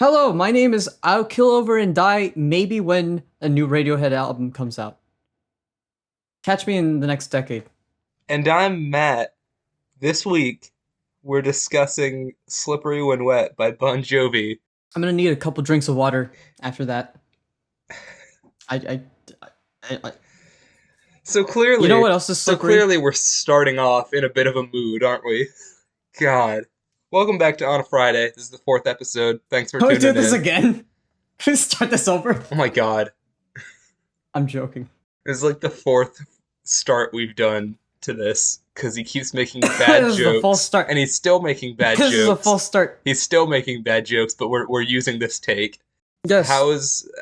Hello, my name is I'll Kill Over and Die maybe when a new Radiohead album comes out. Catch me in the next decade. And I'm Matt. This week, we're discussing Slippery When Wet by Bon Jovi. I'm gonna need a couple drinks of water after that. I, I So you know clearly, what else is so slippery? clearly we're starting off in a bit of a mood, aren't we? God. Welcome back to On a Friday. This is the fourth episode. Thanks for Can we do tuning this in. again? Can we start this over? Oh my god. I'm joking. This is like the fourth start we've done to this because he keeps making bad This is a false jokes start. and he's still making bad This is a jokes. false start. He's still making bad jokes, but we're using this take. Yes.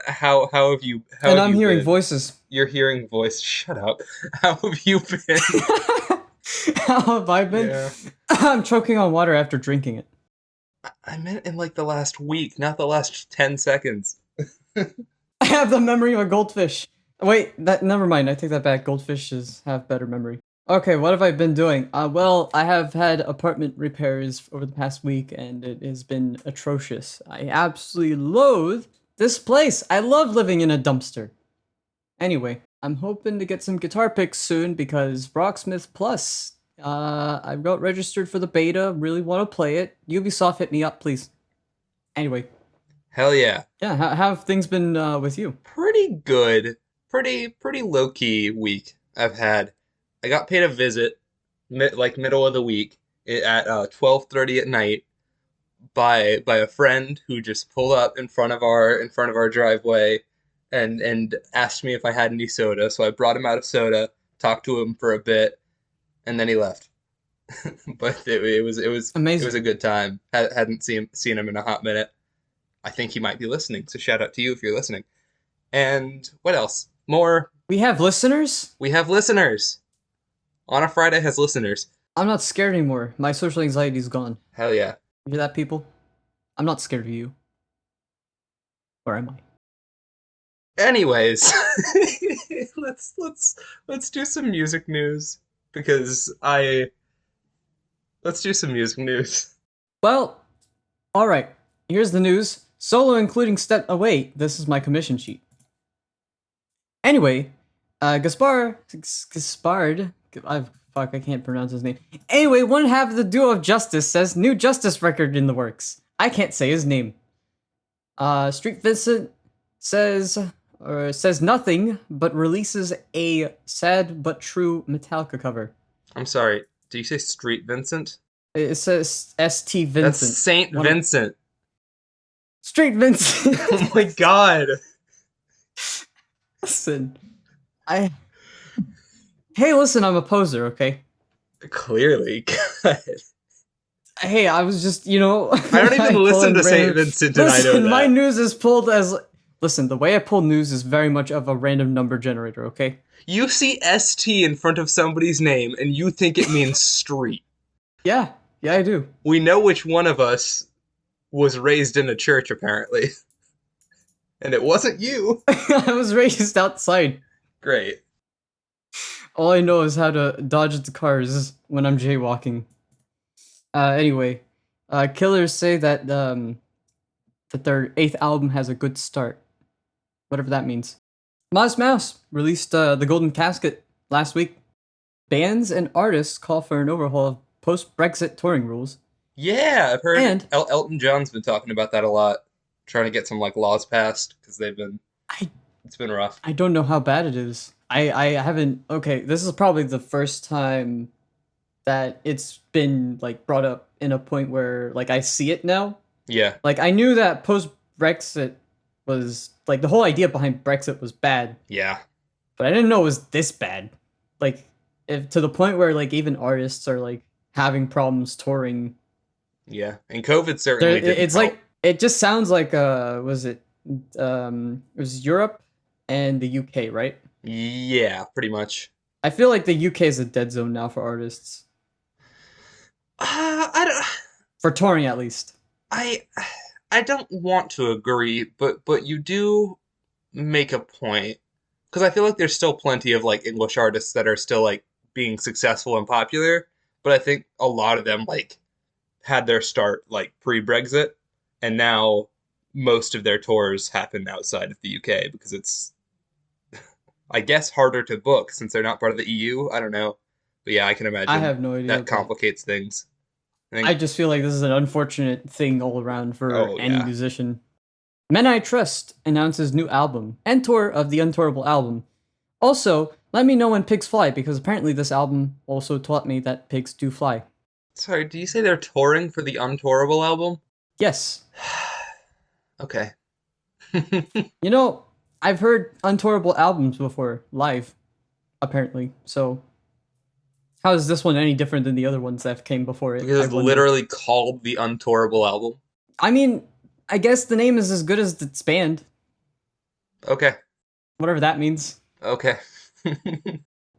How have you And I'm hearing been? voices. You're hearing voice. Shut up. How have you been? How have I been? Yeah. I'm choking on water after drinking it. I meant in like the last week, not the last 10 seconds. I have the memory of a goldfish. Wait, never mind. I take that back. Goldfishes have better memory. Okay, what have I been doing? Well, I have had apartment repairs over the past week, and it has been atrocious. I absolutely loathe this place. I love living in a dumpster. Anyway, I'm hoping to get some guitar picks soon because Rocksmith Plus. I've got registered for the beta. Really want to play it. Ubisoft, hit me up, please. Anyway, Hell yeah. yeah. How have things been with you? Pretty good. Pretty low key week I've had. I got paid a visit like middle of the week at 12:30 at night by a friend who just pulled up in front of our driveway and asked me if I had any soda. So I brought him out a soda, talked to him for a bit, and then he left. But it was Amazing. a good time. Hadn't seen him in a hot minute. I think he might be listening. So shout out to you if you're listening. And what else? More. We have listeners? We have listeners. On a Friday has listeners. I'm not scared anymore. My social anxiety's gone. Hell yeah. You hear that, people? I'm not scared of you. Or am I? Anyways, let's do some music news because I let's do some music news. Well, alright. Here's the news. Solo including step... Oh, wait. This is my commission sheet. Anyway, Gaspard... I can't pronounce his name. Anyway, one half of the duo of Justice says new Justice record in the works. I can't say his name. Street Vincent says nothing, but releases a sad but true Metallica cover. I'm sorry. Do you say Street Vincent? It says St. Vincent. That's Saint Vincent. Street Vincent. Oh my god. Listen, Hey, listen, I'm a poser, okay? Clearly. God. Hey, I was just, I don't even listen to Saint Vincent and I know that. My news is pulled as... Listen, the way I pull news is very much of a random number generator, okay? You see ST in front of somebody's name and you think it means street. Yeah, I do. We know which one of us was raised in a church, apparently. And it wasn't you. I was raised outside. Great. All I know is how to dodge the cars when I'm jaywalking. Anyway, Killers say that their 8th album has a good start. Whatever that means. Modest Mouse released The Golden Casket last week. Bands and artists call for an overhaul of post-Brexit touring rules. Yeah, I've heard And Elton John's been talking about that a lot. Trying to get some like laws passed because it's been rough. I don't know how bad it is. I haven't... Okay, this is probably the first time that it's been like brought up in a point where like I see it now. Yeah. Like I knew that post-Brexit was like the whole idea behind Brexit was bad. Yeah. But I didn't know it was this bad. Like if to the point where like even artists are like having problems touring. Yeah. And COVID certainly didn't It's help. like it just sounds like it was Europe and the UK, right? Yeah, pretty much. I feel like the UK is a dead zone now for artists. I don't. For touring at least. I I don't want to agree, but you do make a point because I feel like there's still plenty of like English artists that are still like being successful and popular, but I think a lot of them like had their start like pre-Brexit and now most of their tours happen outside of the UK because it's, I guess, harder to book since they're not part of the EU. I don't know. But yeah, I can I imagine have no idea, that but complicates things. I I think, just feel like this is an unfortunate thing all around for oh any yeah. musician. Men I Trust announces new album and tour of the Untourable album. Also, let me know when pigs fly because apparently this album also taught me that pigs do fly. Sorry, do you say they're touring for the Untourable album? Yes. Okay. You know, I've heard Untourable albums before, live, apparently. So, how is this one any different than the other ones that came before it? Because I it's wonder. literally called the Untourable album. I mean, I guess the name is as good as its band, Okay. whatever that means. Okay.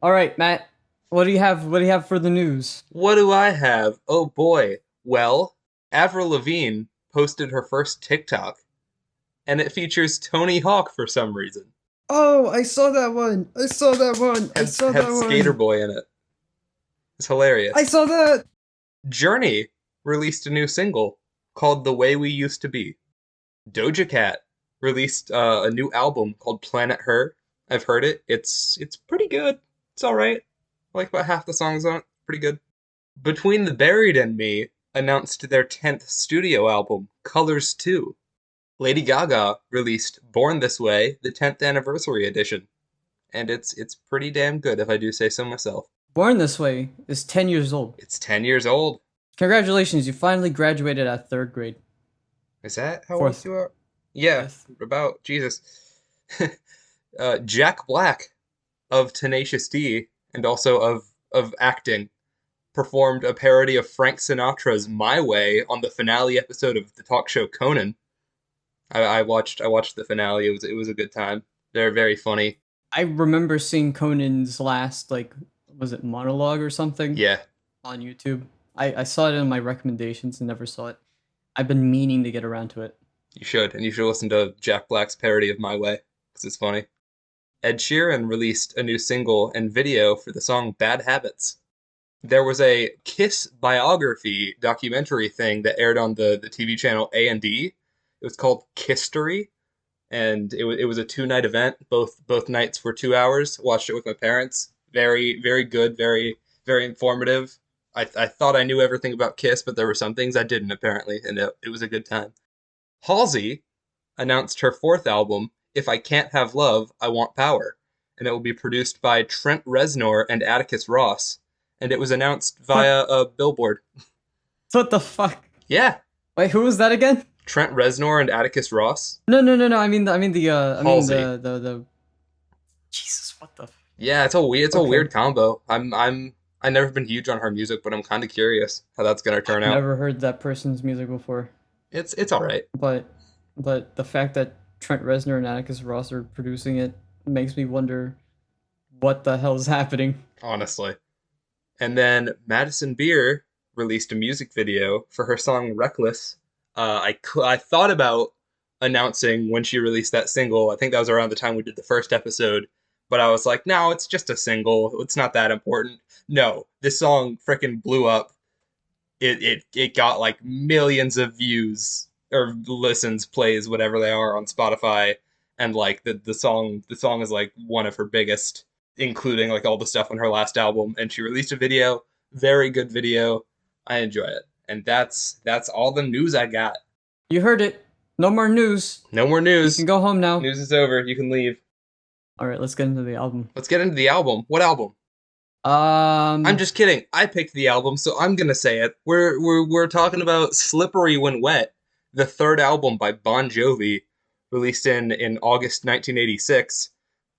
All right, Matt. What do you have? What do you have for the news? What do I have? Oh boy. Well, Avril Lavigne posted her first TikTok, and it features Tony Hawk for some reason. Oh, I saw that one. I saw that one. I saw Had that Skater one. Boy in it. It's I hilarious. saw that. Journey released a new single called The Way We Used to Be. Doja Cat released a new album called Planet Her. I've heard it. It's pretty good. It's all right. I like about half the songs on it. Pretty good. Between the Buried and Me announced their 10th studio album, Colors 2. Lady Gaga released Born This Way, the 10th anniversary edition, and it's pretty damn good if I do say so myself. Born This Way is 10 years old. It's 10 years old. Congratulations, you finally graduated at third grade. Is that how old Fourth, you are? Yeah, fifth. about Jesus. Jack Black of Tenacious D and also of acting performed a parody of Frank Sinatra's "My Way" on the finale episode of the talk show Conan. I watched the finale. It was a good time. They're very funny. I remember seeing Conan's last, like, was it monologue or something Yeah, on YouTube? I saw it in my recommendations and never saw it. I've been meaning to get around to it. you should, and you should listen to Jack Black's parody of "My Way" because it's funny. Ed Sheeran released a new single and video for the song "Bad Habits." There was a Kiss biography documentary thing that aired on the TV channel A&E. It was called Kisstory, and it was a 2 night event. Both nights were 2 hours. Watched it with my parents. Very very good. Very very informative. I thought I knew everything about Kiss, but there were some things I didn't apparently, and it was a good time. Halsey announced her fourth album, If I Can't Have Love, I Want Power, and it will be produced by Trent Reznor and Atticus Ross, and it was announced What? via a billboard. What the fuck? Yeah, Wait, who was that again? Trent Reznor and Atticus Ross. No, no, no, no. I mean Halsey. the. Jesus, what the? Yeah, it's a Okay, weird combo. I've never been huge on her music, but I'm kind of curious how that's gonna turn I've out. never heard that person's music before, It's all right, but the fact that Trent Reznor and Atticus Ross are producing it makes me wonder what the hell's happening. honestly. And then Madison Beer released a music video for her song "Reckless." I thought about announcing when she released that single. I think that was around the time we did the first episode, but I was like, no, it's just a single. It's not that important. No, this song freaking blew up. It got like millions of views or listens, plays, whatever they are on Spotify, and like the song is like one of her biggest, including like all the stuff on her last album. And she released a video, very good video. I enjoy it, and that's all the news I got. You heard it. No more news. No more You can news. go home now. News is over. You can leave. All right, let's get into the album. Let's get into the album. What album? I'm Um, just kidding. I picked the album, so I'm gonna say it. We're talking about "Slippery When Wet," the third album by Bon Jovi, released in August 1986.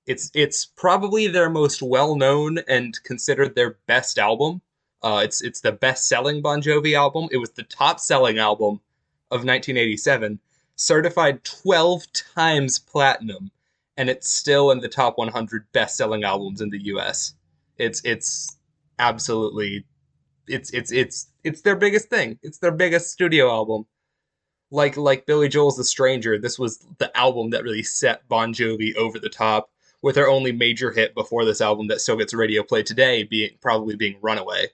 It's probably their most well known and considered their best album. It's the best selling Bon Jovi album. It was the top selling album of 1987, certified 12 times platinum, and it's still in the top 100 best selling albums in the U.S. It's absolutely it's their biggest thing. It's their biggest studio album. Like Billy Joel's The Stranger, this was the album that really set Bon Jovi over the top, with their only major hit before this album that still gets radio play today being Runaway.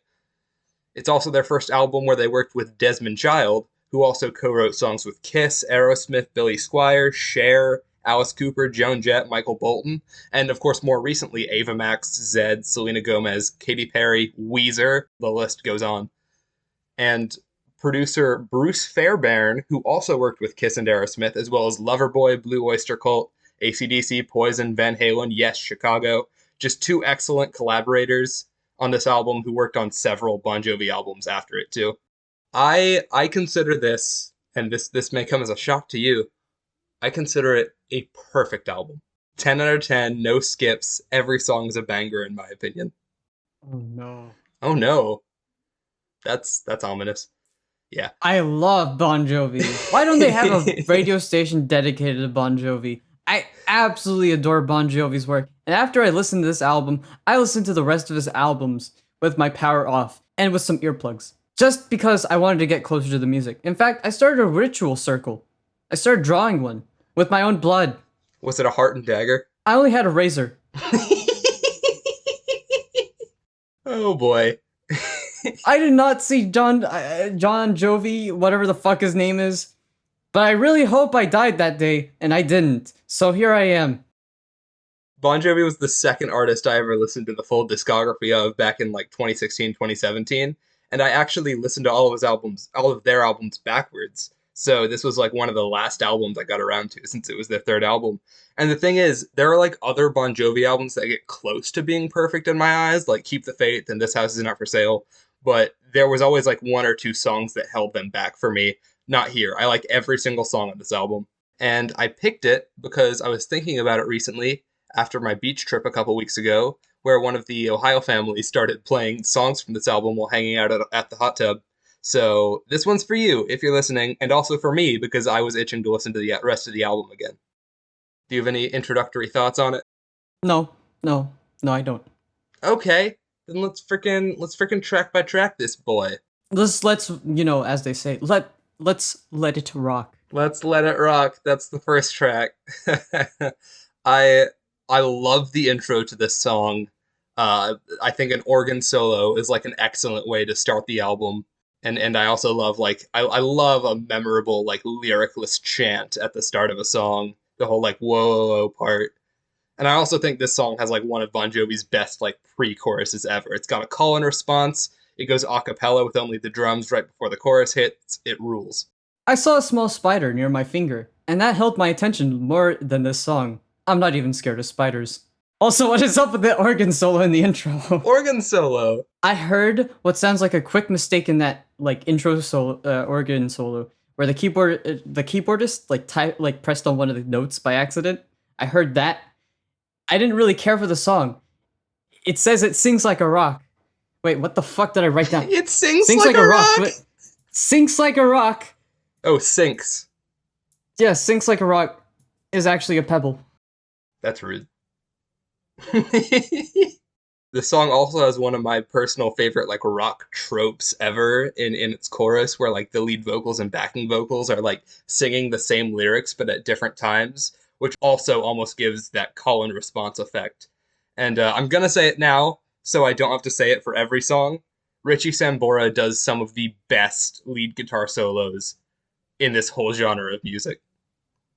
It's also their first album where they worked with Desmond Child, who also co-wrote songs with Kiss, Aerosmith, Billy Squier, Cher, Alice Cooper, Joan Jett, Michael Bolton, and of course more recently Ava Max, Zed, Selena Gomez, Katy Perry, Weezer. The list goes on. And producer Bruce Fairbairn, who also worked with Kiss and Aerosmith, as well as Loverboy, Blue Oyster Cult, AC/DC, Poison, Van Halen, Yes, Chicago. Just two excellent collaborators on this album who worked on several Bon Jovi albums after it too. I consider this, and this may come as a shock to you, I consider it a perfect album. 10 out of 10, no skips. Every song is a banger in my opinion. Oh no. Oh no. That's ominous. Yeah. I love Bon Jovi. Why don't they have a radio station dedicated to Bon Jovi? I absolutely adore Bon Jovi's work. And after I listened to this album, I listened to the rest of his albums with my power off and with some earplugs. Just because I wanted to get closer to the music. In fact, I started a ritual circle. I started drawing one with my own blood. Was it a heart and dagger? I only had a razor. Oh boy. I did not see John Jovi, whatever the fuck his name is. But I really hope I died that day, and I didn't. So here I am. Bon Jovi was the second artist I ever listened to the full discography of back in like 2016, 2017. And I actually listened to all of their albums backwards. So this was like one of the last albums I got around to since it was their third album. And the thing is, there are like other Bon Jovi albums that get close to being perfect in my eyes, like Keep the Faith and This House Is Not For Sale. But there was always like one or two songs that held them back for me. Not here. I like every single song on this album. And I picked it because I was thinking about it recently after my beach trip a couple weeks ago, where one of the Ohio families started playing songs from this album while hanging out at the hot tub. So this one's for you if you're listening, and also for me because I was itching to listen to the rest of the album again. Do you have any introductory thoughts on it? No, I don't. Okay, then let's frickin' track by track this boy. Let's as they say, let's let it rock. Let's let it rock. That's the first track. I love the intro to this song. I think an organ solo is like an excellent way to start the album. And I also love I love a memorable like lyricless chant at the start of a song. The whole like whoa part. And I also think this song has like one of Bon Jovi's best like pre-choruses ever. It's got a call and response. It goes a cappella with only the drums right before the chorus hits. It rules. I saw a small spider near my finger, and that held my attention more than this song. I'm not even scared of spiders. Also, what is up with the organ solo in the intro? Organ solo. I heard what sounds like a quick mistake in that like intro solo, organ solo, where the keyboardist like pressed on one of the notes by accident. I heard that. I didn't really care for the song. It says it sings like a rock. Wait, what the fuck did I write down? It sings like a rock. Sinks like a rock. Oh, sinks. Yeah, sinks like a rock is actually a pebble. That's rude. The song also has one of my personal favorite like rock tropes ever in its chorus, where like the lead vocals and backing vocals are like singing the same lyrics but at different times, which also almost gives that call and response effect. And I'm gonna say it now, so I don't have to say it for every song. Richie Sambora does some of the best lead guitar solos in this whole genre of music.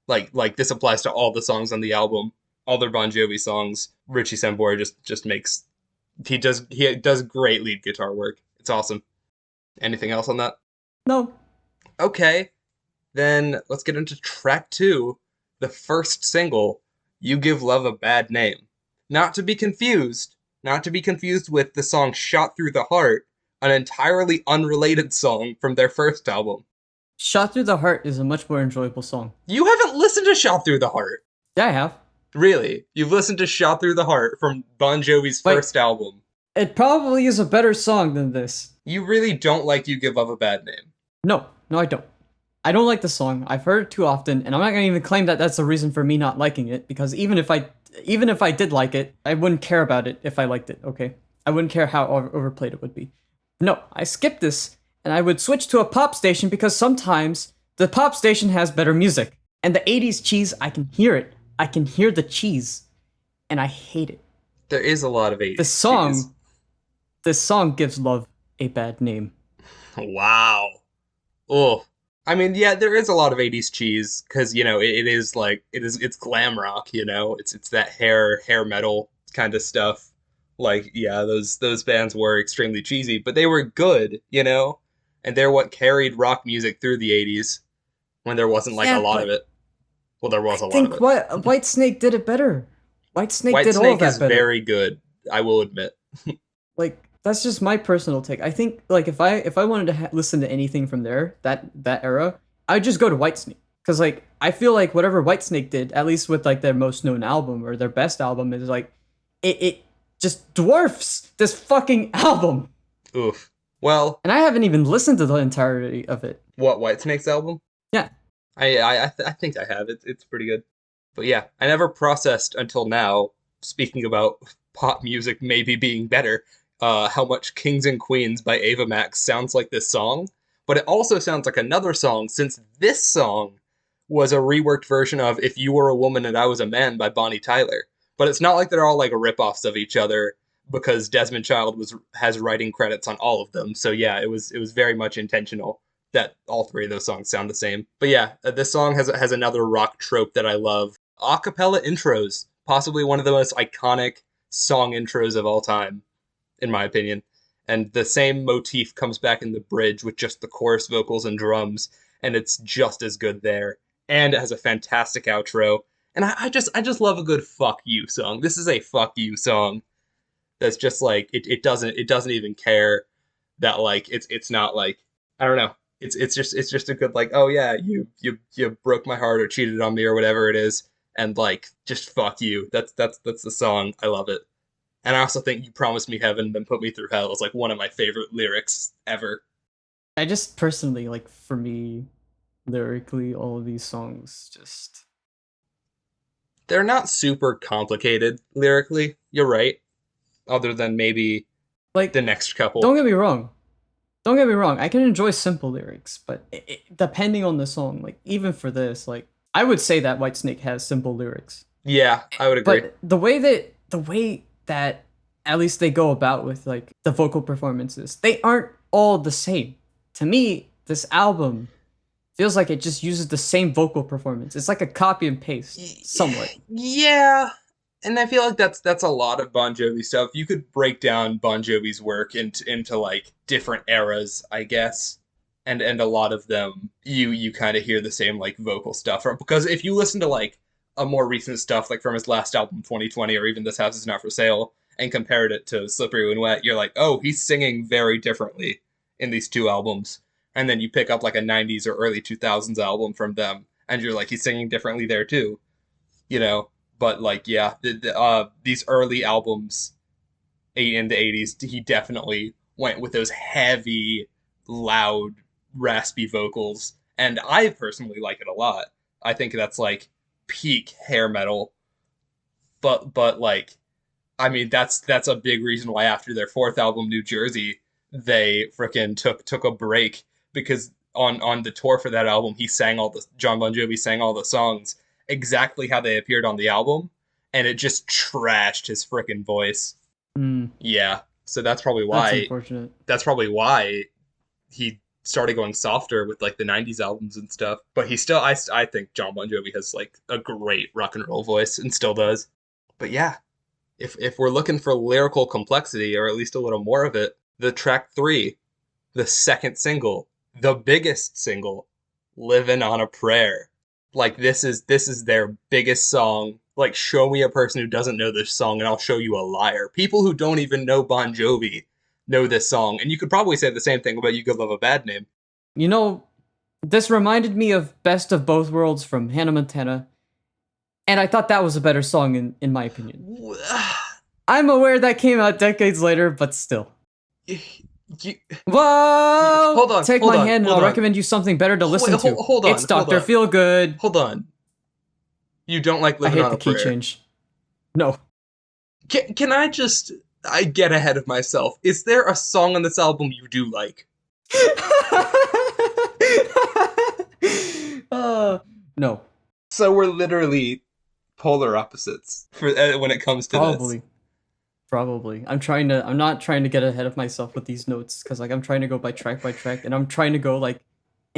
Like this applies to all the songs on the album, all their Bon Jovi songs. Richie Sambora just makes he does great lead guitar work. It's awesome. Anything else on that? No. Okay, then let's get into track 2, the first single, "You Give Love a Bad Name." Not to be confused with the song "Shot Through the Heart," an entirely unrelated song from their first album. Shot Through the Heart is a much more enjoyable song. You haven't listened to "Shot Through the Heart"? Yeah, I have. Really? You've listened to "Shot Through the Heart" from Bon Jovi's first album? It probably is a better song than this. You really don't like "You Give Love a Bad Name"? No, I don't. I don't like the song. I've heard it too often, and I'm not gonna even claim that that's the reason for me not liking it, because even if I did like it, I wouldn't care about it if I liked it, okay? I wouldn't care how overplayed it would be. No, I skipped this, and I would switch to a pop station because sometimes the pop station has better music. And the 80s cheese, I can hear it. I can hear the cheese, and I hate it. There is a lot of 80s cheese. This song gives love a bad name. Wow. Oh, I mean, yeah, there is a lot of '80s cheese because it is like it's glam rock. It's that hair metal kind of stuff. Like, yeah, those bands were extremely cheesy, but they were good, and they're what carried rock music through the '80s when there wasn't like a Yeah, lot of but it. Well, there I was a lot of think it. what White Snake did it better. White Snake did all of Whitesnake is that better. very good, I will admit. Like that's just my personal take. I think like if I wanted to listen to anything from there that era, I'd just go to Whitesnake because like I feel like whatever Whitesnake did, at least with like their most known album or their best album, is like it just dwarfs this fucking album. Oof. Well, And I haven't even listened to the entirety of it. what Whitesnake's album? Yeah, I think I have. It's pretty good. But yeah, I never processed until now, speaking about pop music maybe being better, how much Kings and Queens by Ava Max sounds like this song. But it also sounds like another song, since this song was a reworked version of If You Were a Woman and I Was a Man by Bonnie Tyler. But it's not like they're all like rip-offs of each other because Desmond Child has writing credits on all of them. So yeah, it was very much intentional that all three of those songs sound the same. But yeah, this song has another rock trope that I love. Acapella intros, possibly one of the most iconic song intros of all time, in my opinion. And the same motif comes back in the bridge with just the chorus vocals and drums, and it's just as good there. And it has a fantastic outro. And I just love a good fuck you song. This is a fuck you song that's just like it doesn't even care that like it's not like I don't know. It's just a good like, oh yeah, you broke my heart or cheated on me or whatever it is, and like just fuck you. That's the song. I love it. And I also think You Promised Me Heaven, Then Put Me Through Hell is like one of my favorite lyrics ever. I just personally like for me lyrically all of these songs just They're not super complicated lyrically, you're right, other than maybe the like next couple. don't get me wrong. Don't get me wrong. I can enjoy simple lyrics, but depending on the song, like even for this, like I would say that Whitesnake has simple lyrics. Yeah, I would agree. But the way that at least they go about with like the vocal performances, they aren't all the same. To me, this album feels like it just uses the same vocal performance. It's like a copy and paste, somewhat. Yeah, and I feel like that's a lot of Bon Jovi stuff. You could break down Bon Jovi's work into like different eras, I guess, and a lot of them you kind of hear the same like vocal stuff from because if you listen to like a more recent stuff like from his last album 2020 or even This House Is Not for Sale and compared it to Slippery When Wet, you're like, oh, he's singing very differently in these two albums. And then you pick up like a '90s or early 2000s album from them, and you're like, he's singing differently there too, you know. But like, yeah, these early albums, in the '80s, he definitely went with those heavy, loud, raspy vocals, and I personally like it a lot. I think that's like peak hair metal, but like, I mean, that's a big reason why after their fourth album, New Jersey, they frickin' took a break because on the tour for that album, he sang all the John Bon Jovi sang all the songs exactly how they appeared on the album, and it just trashed his frickin' voice. Mm, Yeah, so that's probably that's why unfortunate. he started going softer with like the '90s albums and stuff. But he still, I think John Bon Jovi has like a great rock and roll voice and still does. But yeah, if we're looking for lyrical complexity or at least a little more of it, the track three, the second single, the biggest single, "Livin' on a Prayer." Like this is their biggest song. Like show me a person who doesn't know this song and I'll show you a liar. People who don't even know Bon Jovi know this song. And you could probably say the same thing about You Could Love a Bad Name. You know, this reminded me of Best of Both Worlds from Hannah Montana, and I thought that was a better song in my opinion. I'm aware that came out decades later, but still. You, Whoa! hold on, Take hold my on, hand and hold I'll on. recommend you something better to listen to. Hold on, It's hold Dr. on. Feelgood. Hold on. You don't like I Living hate on the a key Prayer. change. No. Can I get ahead of myself. Is there a song on this album you do like? uh, no. So we're literally polar opposites for when it comes to this. Probably. Probably. I'm not trying to get ahead of myself with these notes because like I'm trying to go by track and I'm trying to go like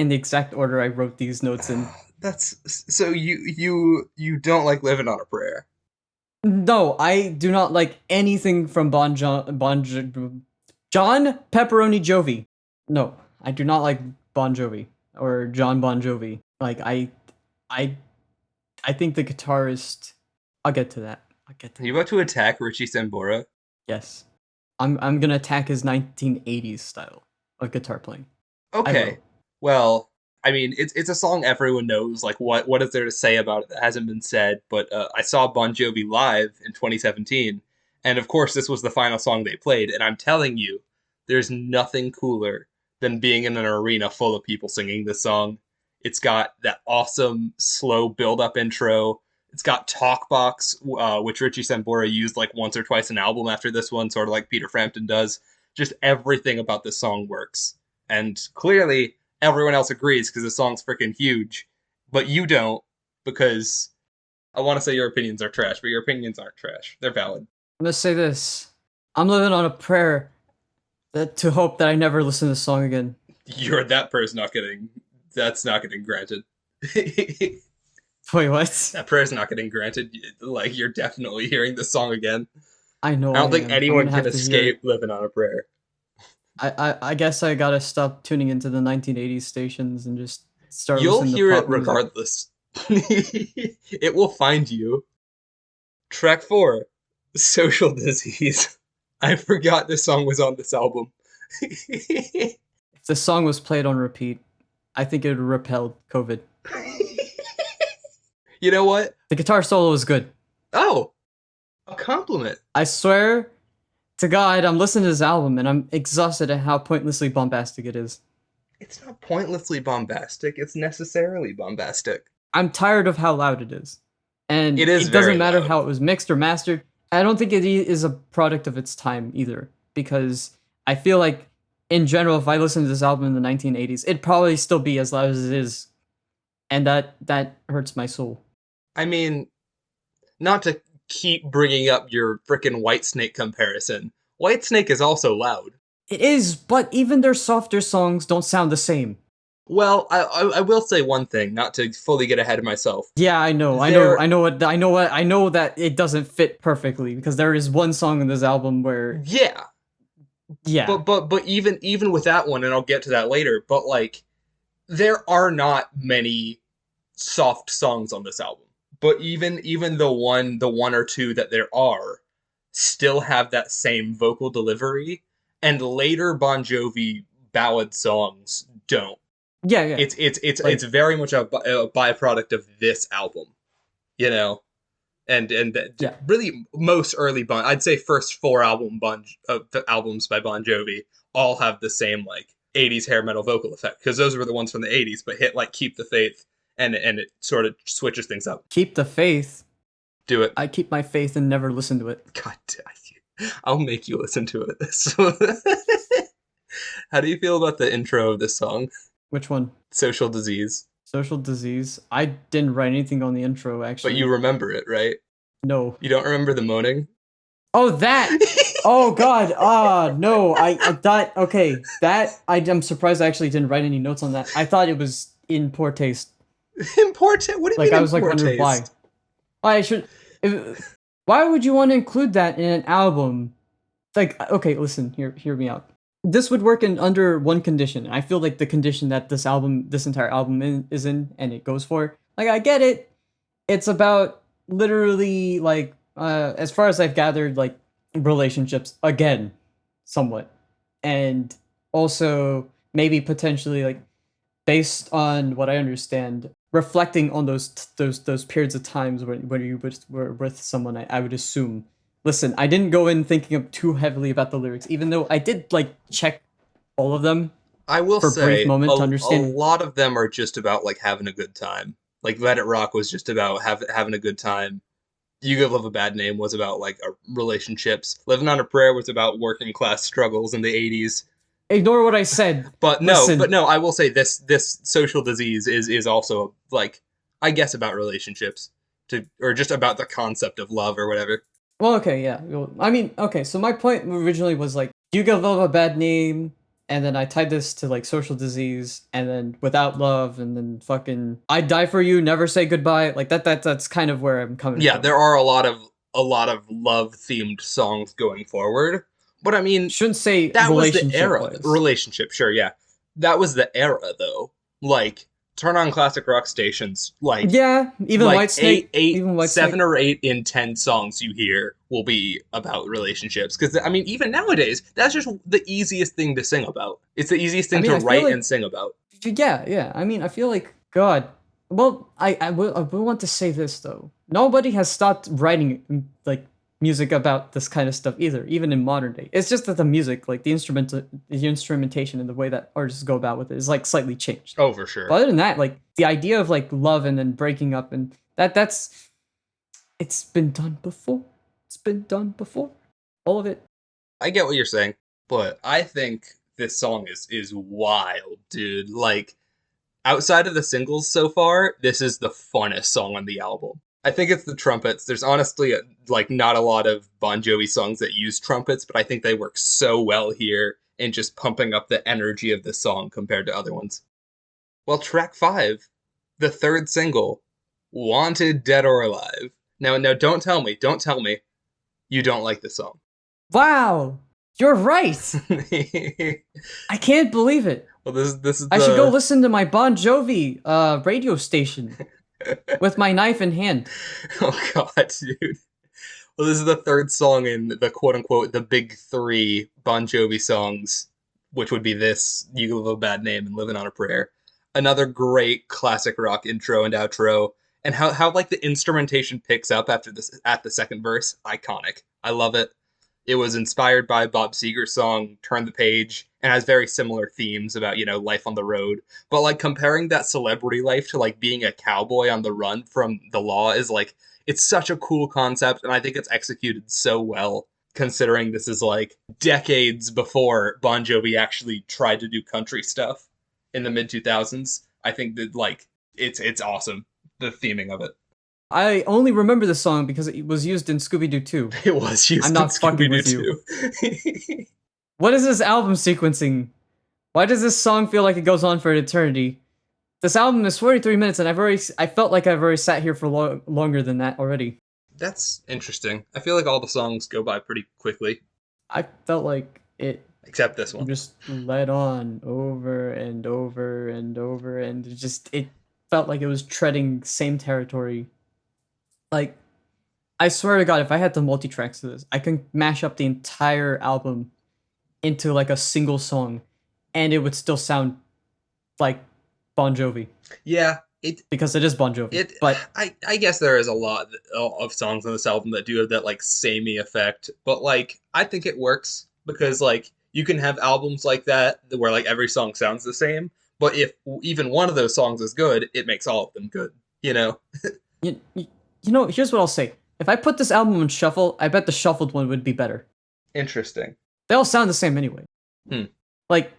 in the exact order I wrote these notes in. That's so you don't like living on a prayer. No, I do not like anything from John Pepperoni Jovi. No, I do not like Bon Jovi or John Bon Jovi. Like I I think the guitarist. I'll get to that. I'll get Are to you that. about to attack Richie Sambora? Yes, I'm gonna attack his 1980s style of guitar playing. I Okay. will. Well, I mean, it's a song everyone knows. Like, what is there to say about it that hasn't been said? But I saw Bon Jovi live in 2017, and of course, this was the final song they played. And I'm telling you, there's nothing cooler than being in an arena full of people singing this song. It's got that awesome slow build-up intro. It's got Talkbox, which Richie Sambora used like once or twice an album after this one, sort of like Peter Frampton does. Just everything about this song works. And clearly, everyone else agrees because the song's freaking huge. But you don't, because I want to say your opinions are trash, but your opinions aren't trash. They're valid. I'm gonna say this. I'm living on a prayer that to hope that I never listen to this song again. You're that person not getting. That's not getting granted. Wait, what? That prayer's not getting granted. Like, you're definitely hearing the song again. I know I I don't think am. I'm anyone gonna can have to hear escape it. living on a prayer. I guess I gotta stop tuning into the 1980s stations and just start You'll listening to hear it pop music. regardless. It will find you. Track 4, Social Disease. I forgot this song was on this album. If the song was played on repeat, I think it would repel COVID. You know what? The guitar solo is good. Oh, a compliment. I swear to God, I'm listening to this album and I'm exhausted at how pointlessly bombastic it is. It's not pointlessly bombastic, it's necessarily bombastic. I'm tired of how loud it is. It And is it doesn't very matter loud. how it was mixed or mastered. I don't think it is a product of its time either. Because I feel like, in general, if I listen to this album in the 1980s, it'd probably still be as loud as it is. And that hurts my soul. I mean, not to keep bringing up your frickin' Whitesnake comparison. Whitesnake is also loud. It is, but even their softer songs don't sound the same. Well, I will say one thing, not to fully get ahead of myself. Yeah, I know, There, I know that it doesn't fit perfectly because there is one song in this album where, yeah, yeah, but even with that one, and I'll get to that later. But like, there are not many soft songs on this album. But even the one or two that there are still have that same vocal delivery, and later Bon Jovi ballad songs don't. yeah, It's like, very much a byproduct of this album, you know. And yeah, really most early Bon, I'd say first four albums by Bon Jovi all have the same like 80s hair metal vocal effect because those were the ones from the 80s, but hit like Keep the Faith and it sort of switches things up. keep the faith. Do it. I keep my faith and never listen to it. God damn. I'll make you listen to it. So, how do you feel about the intro of this song? Which one? Social Disease. Social disease. I didn't write anything on the intro, But you actually. remember it, right? No. You don't remember the moaning? Oh, that! Oh God! No. I thought. Okay, I'm surprised I actually didn't write any notes on that. I thought it was in poor taste. In poor taste? What do you Like mean I in was like poor wondering why. taste? Why I should. Why would you want to include that in an album? Like, okay, listen, hear me out. This would work in under one condition. I feel like the condition that this entire album is in, and it goes for. Like, I get it. It's about literally like, as far as I've gathered, like relationships again, somewhat, and also maybe potentially like based on what I understand, reflecting on those periods of times when you were with someone. I would assume. Listen, I didn't go in thinking of too heavily about the lyrics, even though I did like check all of them I will for a brief say moment to a understand. lot of them are just about like having a good time. Like Let It Rock was just about having a good time. You Give Love a Bad Name was about like relationships. Living on a Prayer was about working class struggles in the 80s. Ignore what I said. But Listen, no, I will say this Social Disease is also like I guess about relationships to or just about the concept of love or whatever. well, okay, yeah. Well, I mean, okay. So my point originally was like, you give love a bad name, and then I tied this to like social disease, and then without love, and then fucking I die for you, never say goodbye. Like that's kind of where I'm coming Yeah, from. there are a lot of love themed songs going forward. But I mean, Shouldn't say that was the relationship era. wise. Relationship, sure, yeah. That was the era though. Like turn on classic rock stations, Yeah, even like White Snake, even White seven Snake. or eight in 10 songs you hear will be about relationships. Because I mean, even nowadays, that's just the easiest thing to sing about. It's the easiest I thing mean, to I feel write like and sing about. yeah, yeah. I mean, I feel like God. Well, I will want to say this though. Nobody has stopped writing like music about this kind of stuff either, even in modern day. It's just that the music, like the instrumentation, and the way that artists go about with it is like slightly changed. Oh, for But sure. other than that, like the idea of like love and then breaking up and that's it's been done before. It's been done before. All of it. I get what you're saying, but I think this song is wild, dude. Like outside of the singles so far, this is the funnest song on the album. I think it's the trumpets. There's honestly like not a lot of Bon Jovi songs that use trumpets, but I think they work so well here in just pumping up the energy of the song compared to other ones. Well, track 5, the third single, Wanted Dead or Alive. Now don't tell me you don't like this song. Wow, you're right. I can't believe it. Well, this is I should go the listen to my Bon Jovi radio station with my knife in hand. oh god, dude. Well, this is the third song in the quote unquote the big three Bon Jovi songs, which would be this, You Give a Bad Name, and Living on a Prayer. Another great classic rock intro and outro. And how like the instrumentation picks up after this at the second verse, iconic. I love it. It was inspired by Bob Seger's song Turn the Page and has very similar themes about, life on the road. But like comparing that celebrity life to like being a cowboy on the run from the law is like it's such a cool concept and I think it's executed so well considering this is like decades before Bon Jovi actually tried to do country stuff in the mid 2000s. I think that like it's awesome the theming of it. I only remember the song because it was used in Scooby Doo 2. It was I'm used in not fucking Scooby Doo with you. too. What is this album sequencing? Why does this song feel like it goes on for an eternity? This album is 43 minutes, and I felt like I've already sat here for longer than that already. That's interesting. I feel like all the songs go by pretty quickly, I felt like it except this one. just led on over and over and over, and it felt like it was treading same territory. Like, I swear to God, if I had the multi-tracks to this, I can mash up the entire album into like a single song, and it would still sound like Bon Jovi Yeah, it because it is Bon Jovi. it But I guess there is a lot of songs on this album that do have that like samey effect, but like I think it works because like you can have albums like that where like every song sounds the same, but if even one of those songs is good, it makes all of them good, you know? you know, here's what I'll say: if I put this album on shuffle, I bet the shuffled one would be better. Interesting. They all sound the same anyway. Hmm. Like,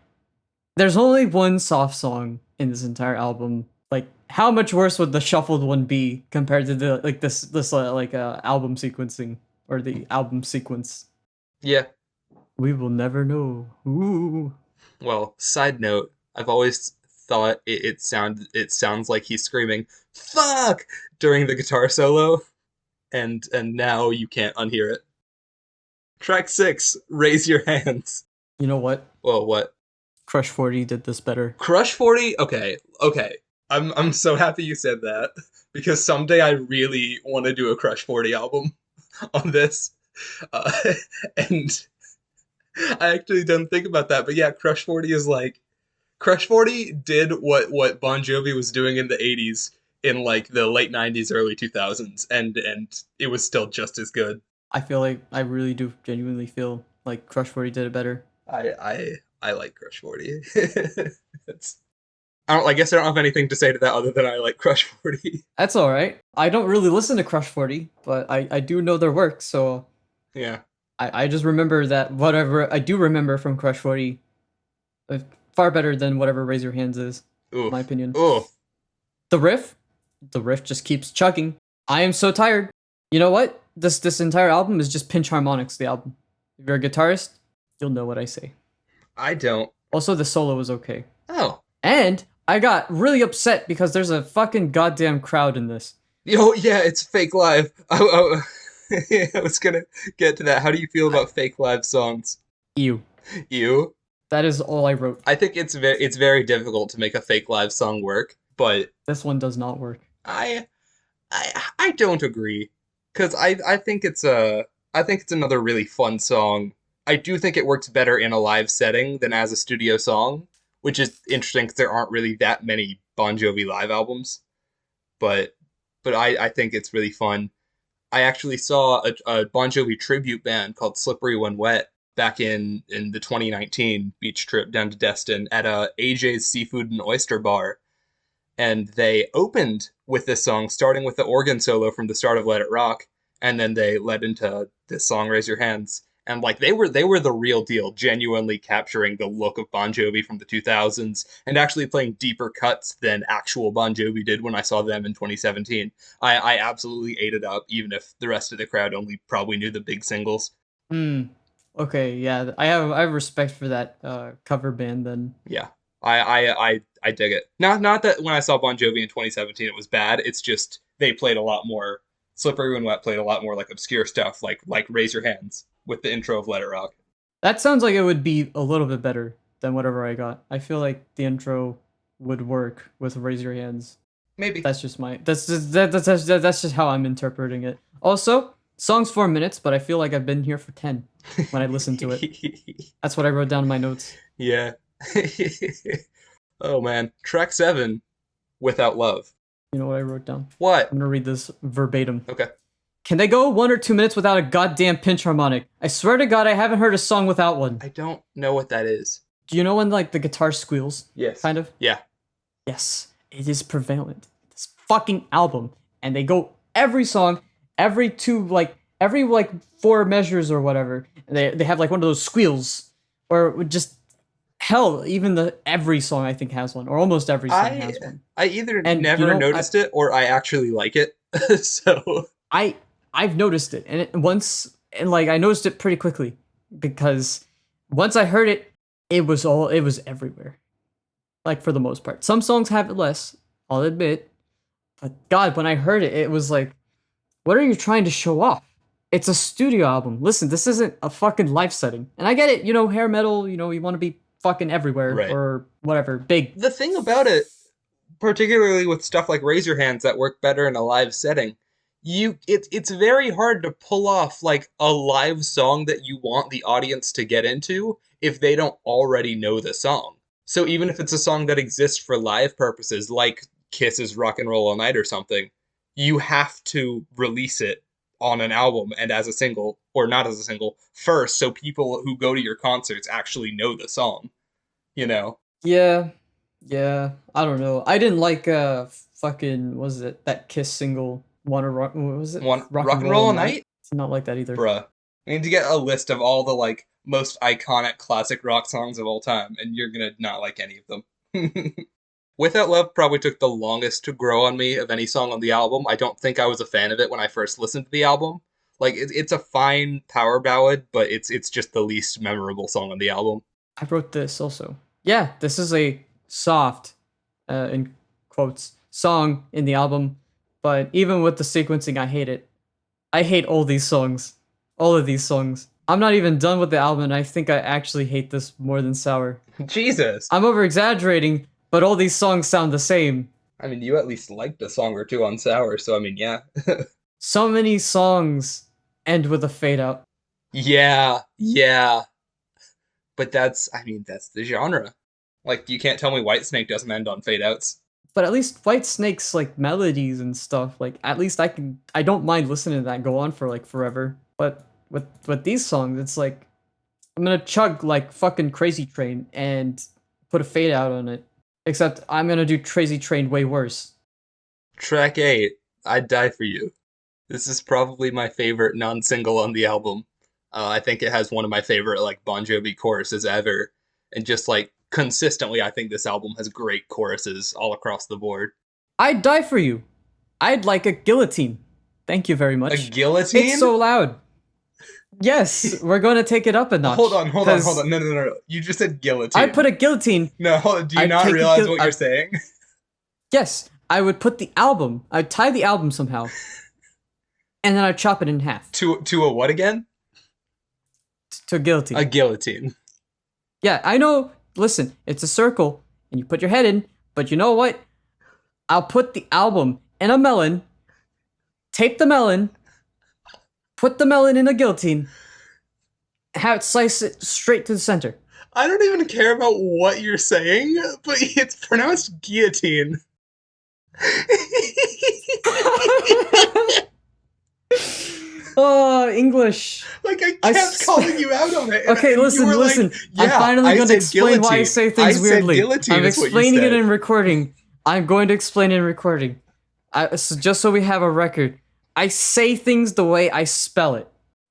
there's only one soft song in this entire album. Like, how much worse would the shuffled one be compared to the like this album sequencing or the album sequence? Yeah. We will never know. Ooh. Well, side note, I've always thought it sounds like he's screaming "fuck" during the guitar solo, and now you can't unhear it. Track 6, Raise Your Hands. You know what? Whoa, what? Crush 40 did this better. Crush 40? Okay, okay. I'm so happy you said that because someday I really want to do a Crush 40 album on this. Uh, and I actually didn't think about that, but yeah, Crush 40 is like Crush 40 did what Bon Jovi was doing in the 80s in like the late 90s early 2000s and it was still just as good. I feel like I really do genuinely feel like Crush 40 did it better. I like Crush 40. It's, I guess I don't have anything to say to that other than I like Crush 40. That's all right. I don't really listen to Crush 40, but I do know their work, so Yeah. I just remember that whatever I do remember from Crush 40 far better than whatever Raise Your Hands is, in my Oof. opinion. Oof. The riff just keeps chugging. I am so tired. You know what? This entire album is just pinch harmonics, the album. If you're a guitarist, you'll know what I say. I don't. Also, the solo was okay. Oh, And I got really upset because there's a fucking goddamn crowd in this. yo, yeah, it's fake live. I was gonna get to that. How do you feel I, about fake live songs? ew. You? That is all I wrote. I think it's very difficult to make a fake live song work, but This one does not work. I I don't agree because I think it's another really fun song. I do think it works better in a live setting than as a studio song, which is interesting because there aren't really that many Bon Jovi live albums. But I think it's really fun. I actually saw a Bon Jovi tribute band called Slippery When Wet back in the 2019 beach trip down to Destin at AJ's Seafood and Oyster Bar, and they opened with this song, starting with the organ solo from the start of Let It Rock, and then they led into this song, Raise Your Hands. And like they were the real deal, genuinely capturing the look of Bon Jovi from the 2000s and actually playing deeper cuts than actual Bon Jovi did when I saw them in 2017. I absolutely ate it up, even if the rest of the crowd only probably knew the big singles. Hmm. Okay, yeah. I have respect for that cover band then. Yeah, I dig it. Not that when I saw Bon Jovi in 2017 it was bad. It's just they played a lot more. Slippery When Wet played a lot more like obscure stuff, like Raise Your Hands with the intro of Let It Rock. That sounds like it would be a little bit better than whatever I got. I feel like the intro would work with Raise Your Hands. Maybe. That's just my that's just how I'm interpreting it. Also, song's 4 minutes, but I feel like I've been here for 10 when I listen to it. That's what I wrote down in my notes. Yeah. Oh man, track 7, Without Love. You know what I wrote down? What? I'm gonna read this verbatim. Okay. Can they go 1 or 2 minutes without a goddamn pinch harmonic? I swear to God, I haven't heard a song without one. I don't know what that is. Do you know when like the guitar squeals? Yes. Kind of. Yeah. Yes, it is prevalent. This fucking album, and they go every song, every like 4 measures or whatever. And they have like one of those squeals, or just hell, even the every song I think has one, or almost every song I has one. I either And you never know, noticed it or I actually like it. So I I've noticed it, and and like I noticed it pretty quickly because once I heard it, it was everywhere. Like for the most part, some songs have it less. I'll admit, but God, when I heard it, it was like, what are you trying to show off? It's a studio album. Listen, this isn't a fucking live setting. And I get it, hair metal, you want to be fucking everywhere right. or whatever, big. The thing about it, particularly with stuff like Raise Your Hands that work better in a live setting, it's very hard to pull off like a live song that you want the audience to get into if they don't already know the song. So even if it's a song that exists for live purposes, like Kiss's Rock and Roll All Night or something, you have to release it on an album and as a single, or not as a single, first, so people who go to your concerts actually know the song, you know? Yeah, yeah. I don't know. I didn't like fucking what was it that Kiss single? Wanna rock? What was it? One Rock Rock and and roll Roll all All night. Night? It's not like that either. Bruh. I need to get a list of all the like most iconic classic rock songs of all time, and you're gonna not like any of them. Without Love probably took the longest to grow on me of any song on the album. I don't think I was a fan of it when I first listened to the album. Like it's a fine power ballad, but it's just the least memorable song on the album. I wrote this also. Yeah, this is a soft, in quotes, song in the album, but even with the sequencing, I hate it. I hate all these songs. All of these songs. I'm not even done with the album, and I think I actually hate this more than Sour. Jesus. I'm over exaggerating, but all these songs sound the same. I mean, you at least liked a song or two on Sour, so I mean, yeah. So many songs end with a fade out. Yeah, yeah. But I mean, that's the genre. Like, you can't tell me Whitesnake doesn't end on fade outs. But at least White Snake's like melodies and stuff, like at least I don't mind listening to that go on for like forever. But with these songs, it's like I'm gonna chug like fucking Crazy Train and put a fade out on it. Except I'm gonna do Crazy Train way worse. Track 8, I'd Die For You. This is probably my favorite non-single on the album. I think it has one of my favorite like Bon Jovi choruses ever, and just like consistently, I think this album has great choruses all across the board. I'd die for you. I'd like a guillotine. Thank you very A much. It's guillotine? so loud. Yes, we're going to take it up a notch. Hold on. 'cause No. You just said guillotine. I put a guillotine. No, do you I'd not take a realize what you're saying? Yes, I would put the album. I'd tie the album somehow, and then I'd chop it in half To a what again? to a guillotine. A guillotine. Yeah, I know. Listen, it's a circle, and you put your head in. But you know what? I'll put the album in a melon, tape the melon, put the melon in a guillotine, have it slice it straight to the center. I don't even care about what you're saying, but it's pronounced guillotine. Oh, English. Like, I kept calling you out on it. Okay, listen. Like, yeah, I'm finally going to explain why I say things weirdly. I'm explaining it in recording. I'm going to explain it in recording. So just so we have a record. I say things the way I spell it.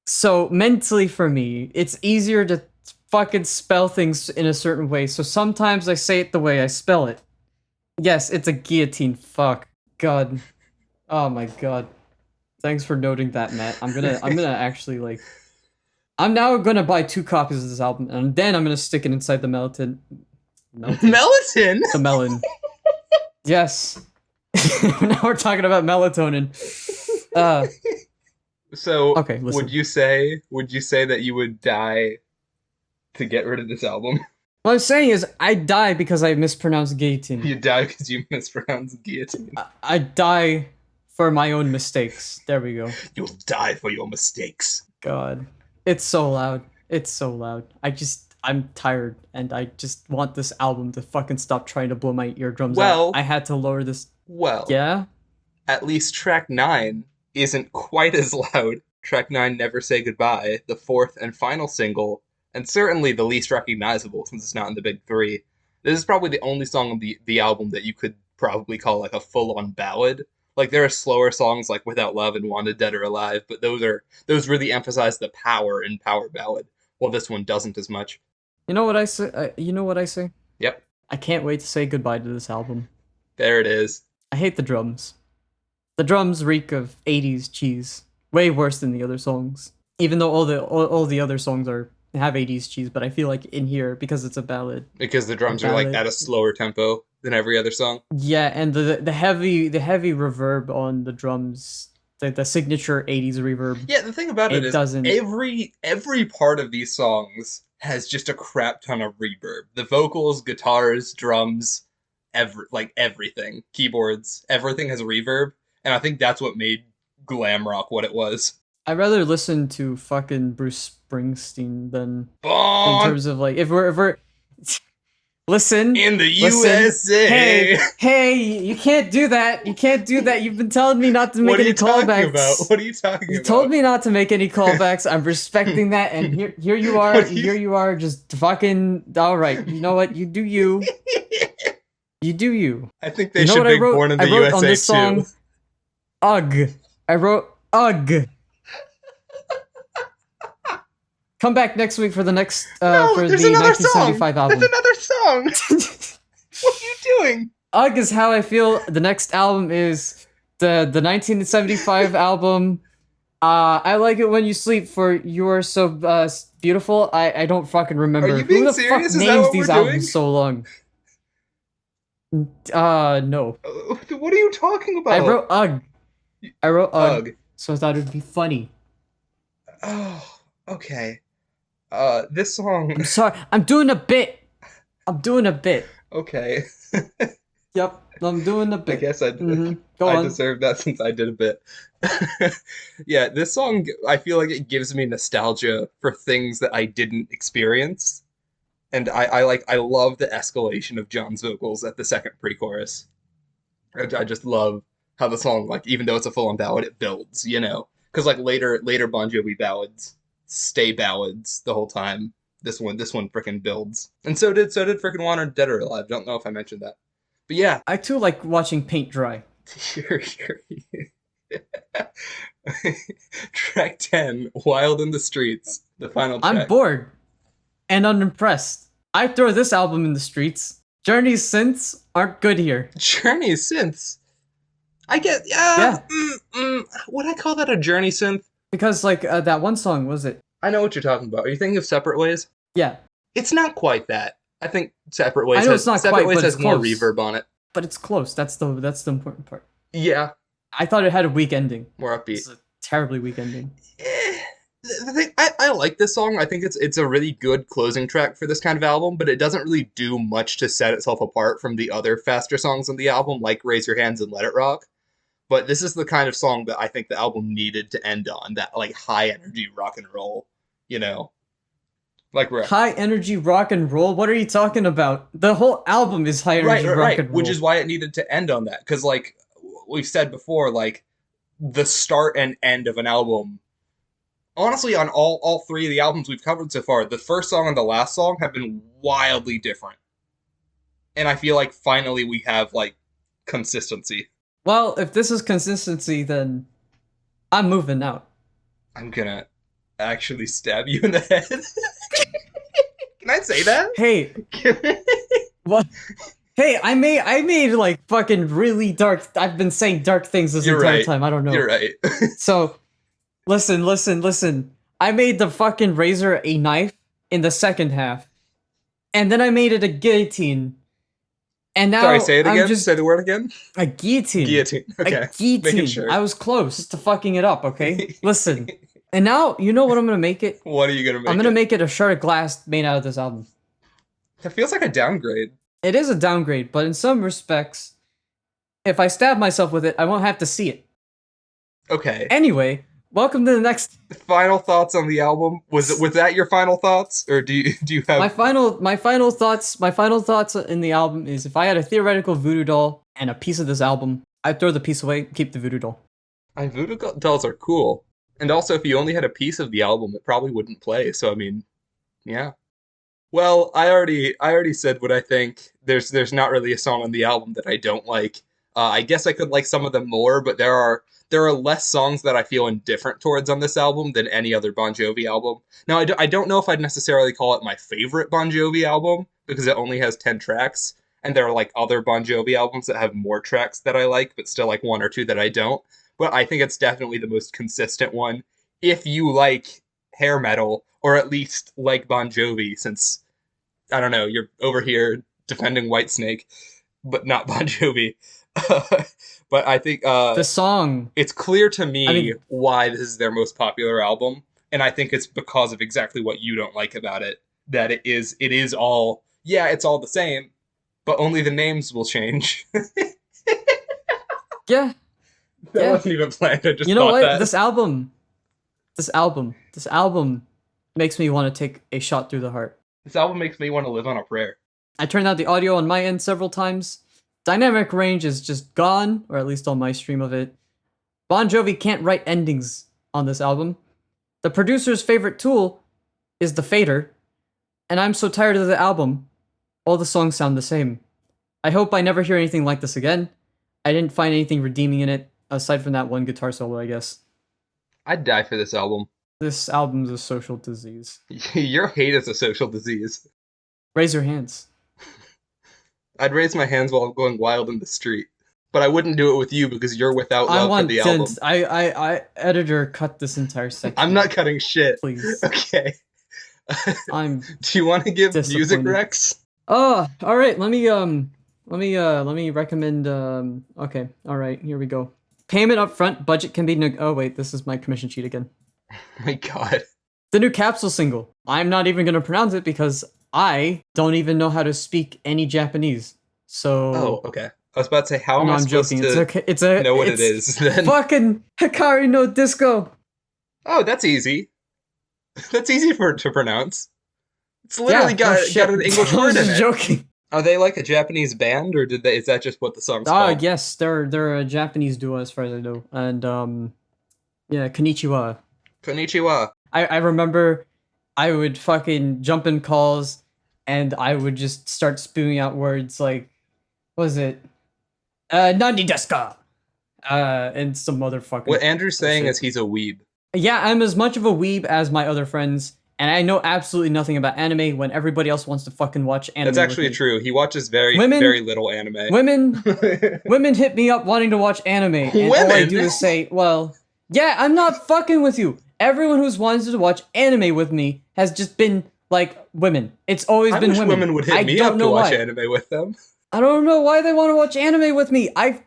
So mentally for me, it's easier to fucking spell things in a certain way. So sometimes I say it the way I spell it. Yes, it's a guillotine. Fuck. God. Oh my god. Thanks for noting that, Matt. I'm gonna actually like. I'm now gonna buy 2 copies of this album, and then I'm gonna stick it inside the melon. Melatonin? The melon. Yes. Now we're talking about melatonin. So, okay, listen. would you say that you would die to get rid of this album? What I'm saying is, I die because I mispronounced guillotine. You die because you mispronounced guillotine. I die for my own mistakes. There we go. You'll die for your mistakes. God. It's so loud. It's so loud. I'm tired, and I just want this album to fucking stop trying to blow my eardrums out. I had to lower this. Well. Yeah? At least track 9 isn't quite as loud. Track 9, Never Say Goodbye, the 4th and final single, and certainly the least recognizable since it's not in the big 3. This is probably the only song on the album that you could probably call like a full-on ballad. Like, there are slower songs like Without Love and Wanted Dead or Alive, but those really emphasize the power in power ballad, while this one doesn't as much. You know what I say? You know what I say? Yep. I can't wait to say goodbye to this album. There it is. I hate the drums. The drums reek of 80s cheese. Way worse than the other songs. Even though all the other songs have 80s cheese, but I feel like in here, because it's a ballad. Because the drums are like at a slower tempo than every other song. Yeah, and the heavy reverb on the drums, the signature 80s reverb. Yeah, the thing about it is doesn't every part of these songs has just a crap ton of reverb. The vocals, guitars, drums, everything, keyboards, everything has reverb, and I think that's what made glam rock what it was. I'd rather listen to fucking Bruce Springsteen than Bon! in terms of like if we're listen in the listen. USA. Hey, you can't do that. You can't do that. You've been telling me not to make any callbacks. What are you talking about? You told me not to make any callbacks. I'm respecting that, and here you are. Here you are, just fucking. All right. You know what? You do you. You do you. I think they should be born in the USA on this song, too. Ugh. I wrote ugh. Come back next week for the next for the 1975 album. There's another song. What are you doing? Ugh is how I feel. The next album is the 1975 album. I like it when you sleep for You Are So Beautiful. I don't fucking remember. Are you being Who the serious? fuck Is that names what these we're albums doing? so long? No. What are you talking about? I wrote ugh. Ugh. So I thought it'd be funny. Oh, okay. This song. I'm sorry. I'm doing a bit. Okay. Yep. I'm doing a bit. I guess I on. deserve that since I did a bit. Yeah, this song, I feel like it gives me nostalgia for things that I didn't experience. And I love the escalation of John's vocals at the second pre-chorus. I just love how the song, like, even though it's a full-on ballad, it builds, you know? Because, like, later Bon Jovi ballads stay ballads the whole time. This one freaking builds. And so did freaking Wanted Dead or Alive. Don't know if I mentioned that. But yeah. I too like watching paint dry. Track 10, Wild in the Streets. The final track. I'm bored and unimpressed. I throw this album in the streets. Journey's synths aren't good here. Journey's synths? I get, yeah. Would I call that a Journey synth? Because, like, that one song, was it? I know what you're talking about. Are you thinking of Separate Ways? Yeah. It's not quite that. I think I know it's not Separate quite, Ways but it's has more close. reverb on it. But it's close. That's the important part. Yeah, I thought it had a weak ending. more upbeat. It's a terribly weak ending. The thing, I like this song. I think it's a really good closing track for this kind of album, but it doesn't really do much to set itself apart from the other faster songs on the album, like Raise Your Hands and Let It Rock. But this is the kind of song that I think the album needed to end on, that like high energy rock and roll, you know? Like High energy rock and roll? What are you talking about? The whole album is high energy rock and roll. Which is why it needed to end on that. Because like we've said before, like the start and end of an album, honestly, on all three of the albums we've covered so far, the first song and the last song have been wildly different. And I feel like finally we have like consistency. Well, if this is consistency, then I'm moving out. I'm gonna actually stab you in the head. Can I say that? Hey, what? Hey, I made like fucking really dark. I've been saying dark things this entire time. I don't know. You're right. So, listen. I made the fucking razor a knife in the second half, and then I made it a guillotine. And now Sorry, say it again. Just say the word again. A guillotine. Guillotine. Okay. A guillotine. Making sure. I was close to fucking it up. Okay. Listen. And now you know what I'm gonna make it. What are you gonna make? I'm gonna make it a shard of glass made out of this album. That feels like a downgrade. It is a downgrade, but in some respects, if I stab myself with it, I won't have to see it. Okay. Anyway, welcome to the next. Final thoughts on the album. Was that your final thoughts, or do you have My final thoughts in the album is if I had a theoretical voodoo doll and a piece of this album, I'd throw the piece away, keep the voodoo doll. Voodoo dolls are cool, and also if you only had a piece of the album, it probably wouldn't play. So I mean, yeah. Well, I already said what I think. There's not really a song on the album that I don't like. I guess I could like some of them more, but there are less songs that I feel indifferent towards on this album than any other Bon Jovi album. Now, I don't know if I'd necessarily call it my favorite Bon Jovi album because it only has 10 tracks, and there are like other Bon Jovi albums that have more tracks that I like, but still like one or two that I don't. But I think it's definitely the most consistent one. If you like hair metal, or at least like Bon Jovi, since, I don't know, you're over here defending Whitesnake, but not Bon Jovi. But I think the song. It's clear to me why this is their most popular album, and I think it's because of exactly what you don't like about it. That it is all, yeah, it's all the same, but only the names will change. Yeah. That wasn't even planned. I just you know thought what? that. This album makes me want to take a shot through the heart. This album makes me want to live on a prayer. I turned out the audio on my end several times. Dynamic range is just gone, or at least on my stream of it. Bon Jovi can't write endings on this album. The producer's favorite tool is the fader, and I'm so tired of the album. All the songs sound the same. I hope I never hear anything like this again. I didn't find anything redeeming in it, aside from that one guitar solo, I guess. I'd die for this album. This album's a social disease. Your hate is a social disease. Raise your hands. I'd raise my hands while going wild in the street. But I wouldn't do it with you because you're without love for the album. I editor, cut this entire section. I'm not cutting shit. Please. Okay. I'm Do you want to give music recs? Oh, all right. Let me recommend. Okay, all right. Here we go. Payment up front. Budget can be. Oh wait, this is my commission sheet again. Oh my god. The new Capsule single. I'm not even gonna pronounce it because I don't even know how to speak any Japanese. So. Oh, okay. I was about to say, how am I supposed to know what it is then? Fucking Hikari no Disco. Oh, that's easy. That's easy to pronounce. It's literally got an English word in it. Joking. Are they like a Japanese band, or is that just what the song's called? Yes, they're a Japanese duo as far as I know. And yeah, konnichiwa. Konnichiwa. I remember I would fucking jump in calls and I would just start spewing out words like, what was it? Nani desu ka? And some motherfucker. What Andrew's saying is he's a weeb. Yeah, I'm as much of a weeb as my other friends, and I know absolutely nothing about anime when everybody else wants to fucking watch anime. That's actually true. He watches very little anime. Women hit me up wanting to watch anime, and all I do is say, well, yeah, I'm not fucking with you. Everyone who's wanted to watch anime with me has just been like women. It's always I been wish women. women would hit I me don't up to know watch why. anime with them. I don't know why they want to watch anime with me. I'm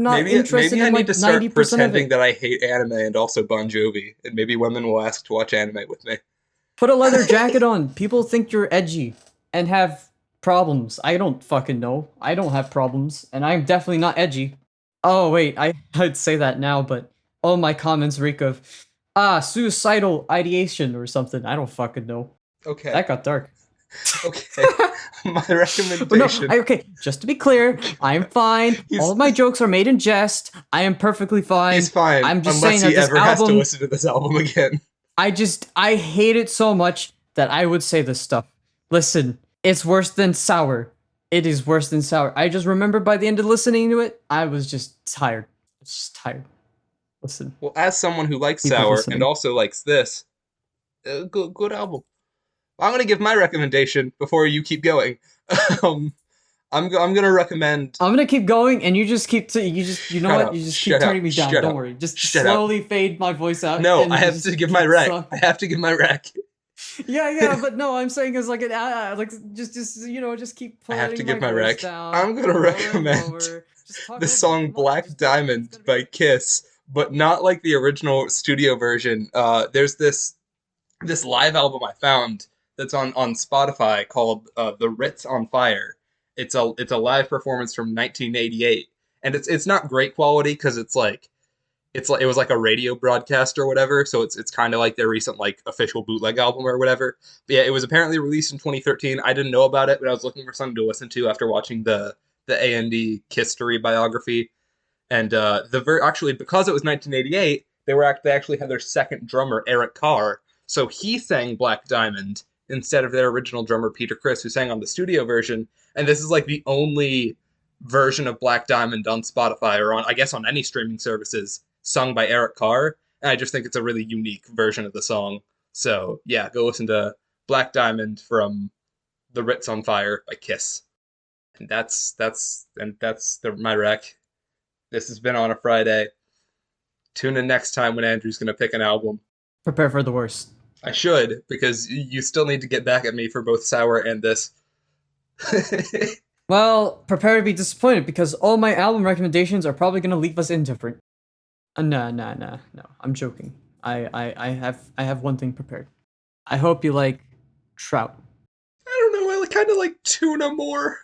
not interested Maybe I in need to like 90% start of pretending it. that I hate anime and also Bon Jovi, and maybe women will ask to watch anime with me. Put a leather jacket on. People think you're edgy and have problems. I don't fucking know. I don't have problems, and I'm definitely not edgy. Oh wait, I'd say that now, but all my comments reek of suicidal ideation or something. I don't fucking know. Okay, That got dark. okay. My But no, recommendation. okay, just to be clear, I'm fine. All He's of my jokes are made in jest. I am perfectly he's fine. fine I'm just saying unless that he this ever has to album, listen to this album again. I hate it so much that I would say this stuff. Listen, it's worse than sour. It is worse than sour. I just remember by the end of listening to it, I was just tired. I was just tired. Listen, Well, as someone who likes people sour and listening. also likes this, good album. I'm gonna give my recommendation before you keep going. um, I'm gonna recommend. I'm gonna keep going, and you just keep you know Shut what? up! You just keep Shut up! turning me down. Shut Don't up! worry. Just Shut up! slowly fade my voice out, No, I and you have to just give my keep rec. suck. I have to give my rec. Yeah, yeah, but no, I'm saying is like an like just just keep I have to putting my give my voice rec. down I'm gonna lower and recommend lower. Just talk the over me. song Come on, Black just do it. It's Diamond gonna be by fine. Kiss, but not like the original studio version. There's this live album I found that's on Spotify called "The Ritz on Fire." It's a live performance from 1988, and it's not great quality because it was like a radio broadcast or whatever, so it's kind of like their recent like official bootleg album or whatever. But yeah, it was apparently released in 2013. I didn't know about it, but I was looking for something to listen to after watching the A&D History biography. And actually because it was 1988, they actually had their second drummer Eric Carr, so he sang Black Diamond instead of their original drummer Peter Criss, who sang on the studio version. And this is like the only version of Black Diamond on Spotify or on I guess on any streaming services sung by Eric Carr. And I just think it's a really unique version of the song. So yeah, go listen to Black Diamond from The Ritz on Fire by Kiss. And that's my rec. This has been on a Friday. Tune in next time when Andrew's going to pick an album. Prepare for the worst. I should, because you still need to get back at me for both Sour and this. Well, prepare to be disappointed because all my album recommendations are probably gonna leave us indifferent. Nah, nah, nah, no. I'm joking. I have one thing prepared. I hope you like trout. I don't know, I kind of like tuna more.